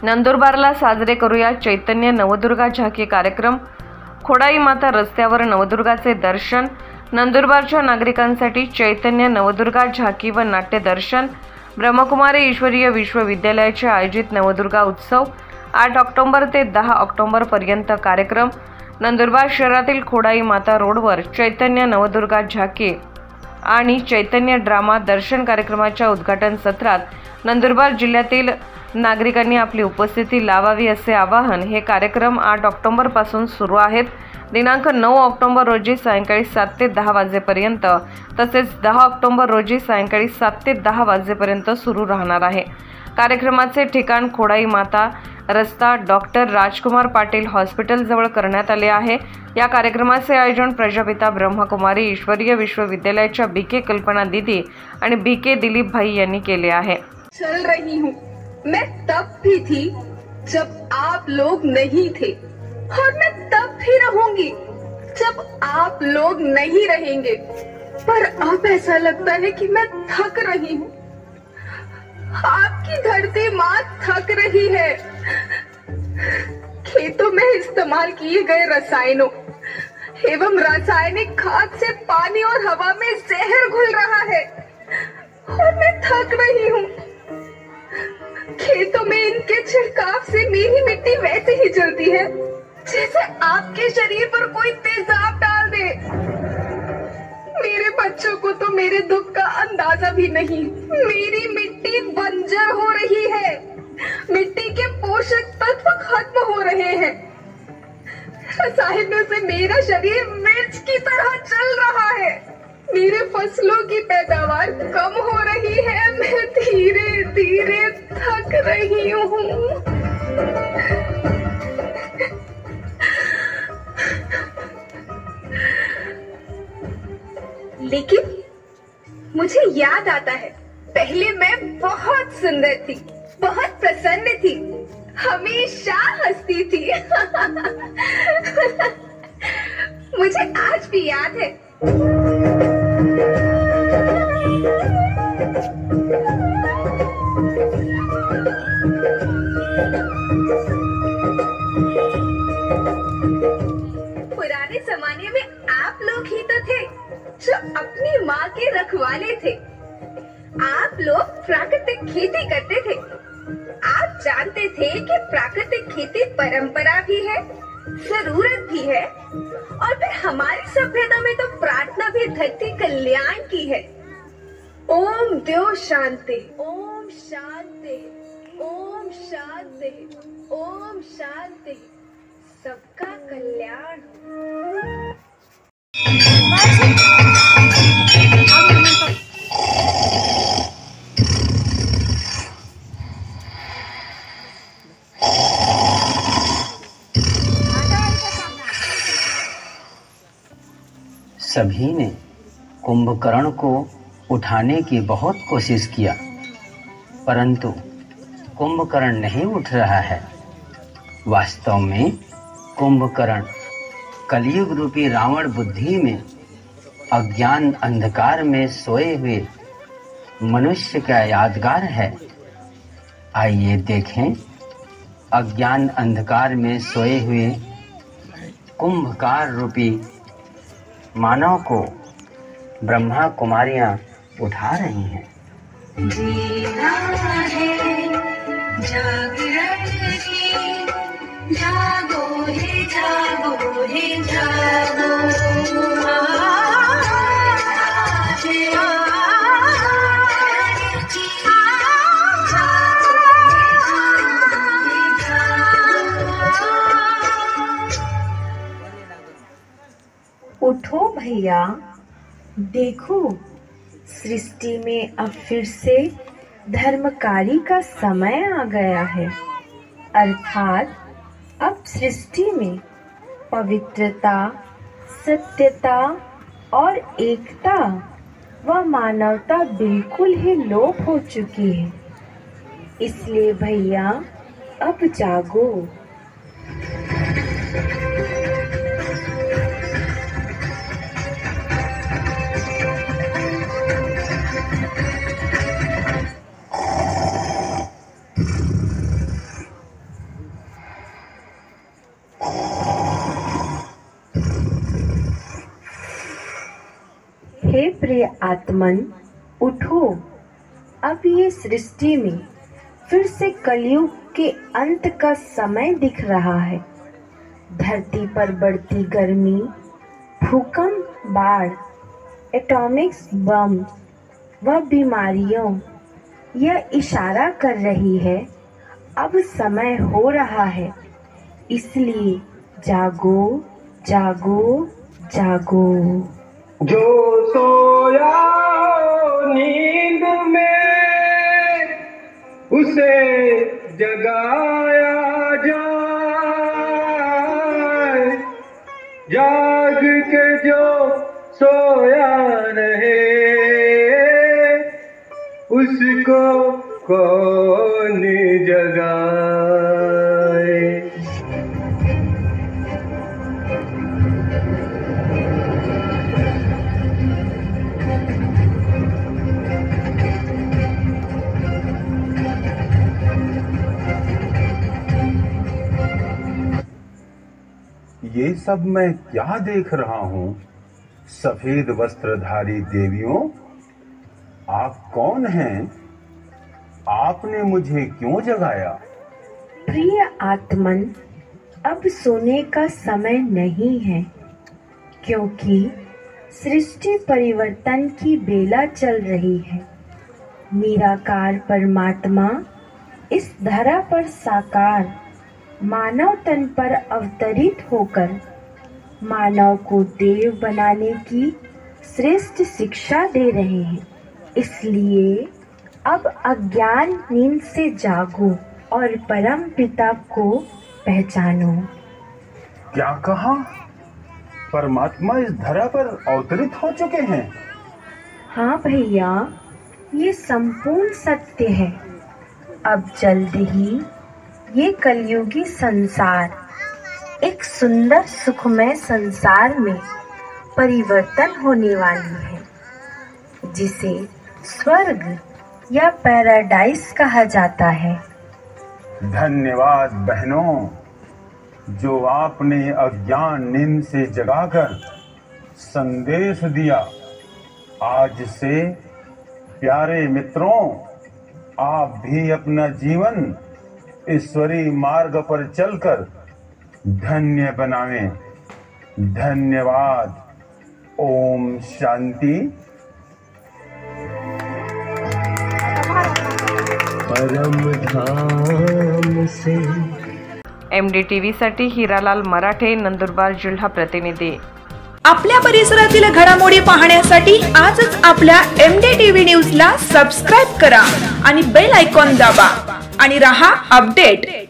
नंदुरबारला साजरे करूया चैतन्य नवदुर्गा झाकी कार्यक्रम। खोडाई माता रस्त्यावर नवदुर्गाचे दर्शन। नंदुरबारच्या नागरिकांसाठी चैतन्य नवदुर्गा झाकी व नाट्य दर्शन। ब्रह्मकुमारी ईश्वरीय विश्वविद्यालयाचे आयोजित नवदुर्गा उत्सव 8 ऑक्टोबर ते 10 ऑक्टोबर पर्यंत कार्यक्रम। नंदुरबार शहरातील खोडाई माता रोडवर चैतन्य नवदुर्गा झाकी आणि चैतन्य ड्रामा दर्शन कार्यक्रमाच्या उद्घाटन सत्रात नंदुरबार जिल्ह्यातील नागरिकांनी आपली उपस्थिती लावावी असे आवाहन। हे कार्यक्रम 8 ऑक्टोबर पासून सुरू आहेत। दिनांक 9 ऑक्टोबर रोजी सायंकाळी 7 ते 10 वाजेपर्यंत तसेच 10 ऑक्टोबर रोजी सायंकाळी 7 ते 10 वाजेपर्यंत सुरू राहणार आहे। कार्यक्रमाचे ठिकाण खोडाई माता रस्ता डॉक्टर राजकुमार पाटील हॉस्पिटल जवळ करण्यात आले आहे। या कार्यक्रमाचे आयोजन प्रजापिता ब्रह्मकुमारी ईश्वरीय विश्वविद्यालयाच्या बीके कल्पना दीदी आणि बीके दिलीप भाई यांनी केले आहे। चल रही हूँ मैं तब भी थी जब आप लोग नहीं थे और मैं तब भी रहूंगी जब आप लोग नहीं रहेंगे। पर अब ऐसा लगता है कि मैं थक रही हूँ। आपकी धरती माँ थक रही है। खेतों में इस्तेमाल किए गए रसायनों एवं रासायनिक खाद से पानी और हवा में जहर घुल रहा है और मैं थक रही हूँ। खेतों में इनके छिड़काव से मेरी मिट्टी वैसे ही जलती है जैसे आपके शरीर पर कोई तेजाब डाल दे। मेरे बच्चों को तो मेरे दुख का अंदाजा भी नहीं। मेरी मिट्टी बंजर हो रही है। मिट्टी के पोषक तत्व खत्म हो रहे हैं। रसायनों से मेरा शरीर मिर्च की तरह चल रहा है। मेरे फसलों की पैदावार कम हो रही है। मैं धीरे धीरे थक रही हूँ। लेकिन मुझे याद आता है, पहले मैं बहुत सुंदर थी, बहुत प्रसन्न थी, हमेशा हंसती थी। मुझे आज भी याद है। पुराने जमाने में आप लोग ही तो थे जो अपनी माँ के रखवाले थे। आप लोग प्राकृतिक खेती करते थे। आप जानते थे कि प्राकृतिक खेती परंपरा भी है, जरूरत भी है और फिर हमारी सभ्यता में तो प्रार्थना भी धरती कल्याण की है। ओम देव शांति, ओम शांति, ओम शांति, ओम शांति। सबका कल्याण हो। सभी ने कुंभकर्ण को उठाने की बहुत कोशिश किया, परंतु कुंभकर्ण नहीं उठ रहा है। वास्तव में कुंभकर्ण कलयुग रूपी रावण बुद्धि में अज्ञान अंधकार में सोए हुए मनुष्य का यादगार है। आइए देखें अज्ञान अंधकार में सोए हुए कुंभकार रूपी मानव को ब्रह्मा कुमारियां उठा रही हैं। जीना है जागरण की, जागो रे जागो रे जागो। उठो भैया, देखो सृष्टि में अब फिर से धर्मकारी का समय आ गया है। अर्थात अब सृष्टि में पवित्रता, सत्यता और एकता व मानवता बिल्कुल ही लोप हो चुकी है। इसलिए भैया अब जागो। प्रिय आत्मन, उठो। अब ये सृष्टि में फिर से कलयुग के अंत का समय दिख रहा है। धरती पर बढ़ती गर्मी, भूकंप, बाढ़, एटॉमिक बम व बीमारियों यह इशारा कर रही है अब समय हो रहा है। इसलिए जागो जागो जागो। जो सोया नींद में उसे जगाया जाए, जाग के जो सोया रहे उसको कौन जगाए। ये सब मैं क्या देख रहा हूँ? सफेद वस्त्रधारी देवियों, आप कौन हैं? आपने मुझे क्यों जगाया? प्रिय आत्मन, अब सोने का समय नहीं है, क्योंकि सृष्टि परिवर्तन की बेला चल रही है। निराकार परमात्मा इस धरा पर साकार मानव तन पर अवतरित होकर मानव को देव बनाने की श्रेष्ठ शिक्षा दे रहे हैं। इसलिए अब अज्ञान नींद से जागो और परम पिता को पहचानो। क्या कहा? परमात्मा इस धरा पर अवतरित हो चुके हैं? हाँ भैया, ये संपूर्ण सत्य है। अब जल्द ही ये कलयुगी संसार एक सुंदर सुखमय संसार में परिवर्तन होने वाली है, जिसे स्वर्ग या पैराडाइस कहा जाता है। धन्यवाद बहनों, जो आपने अज्ञान नींद से जगाकर संदेश दिया। आज से प्यारे मित्रों, आप भी अपना जीवन ईश्वरी मार्ग पर चलकर धन्य बनावें। धन्यवाद। ओम शांति। परम धाम से MDTV साठी हिरालाल मराठे, नंदुरबार जिल्हा प्रतिनिधी। आपल्या परिसरातील घडामोडी पाहण्यासाठी आजच आपल्या MDTV न्यूजला सबस्क्राइब करा आणि बेल आयकॉन दाबा आणि रहा अपडेट।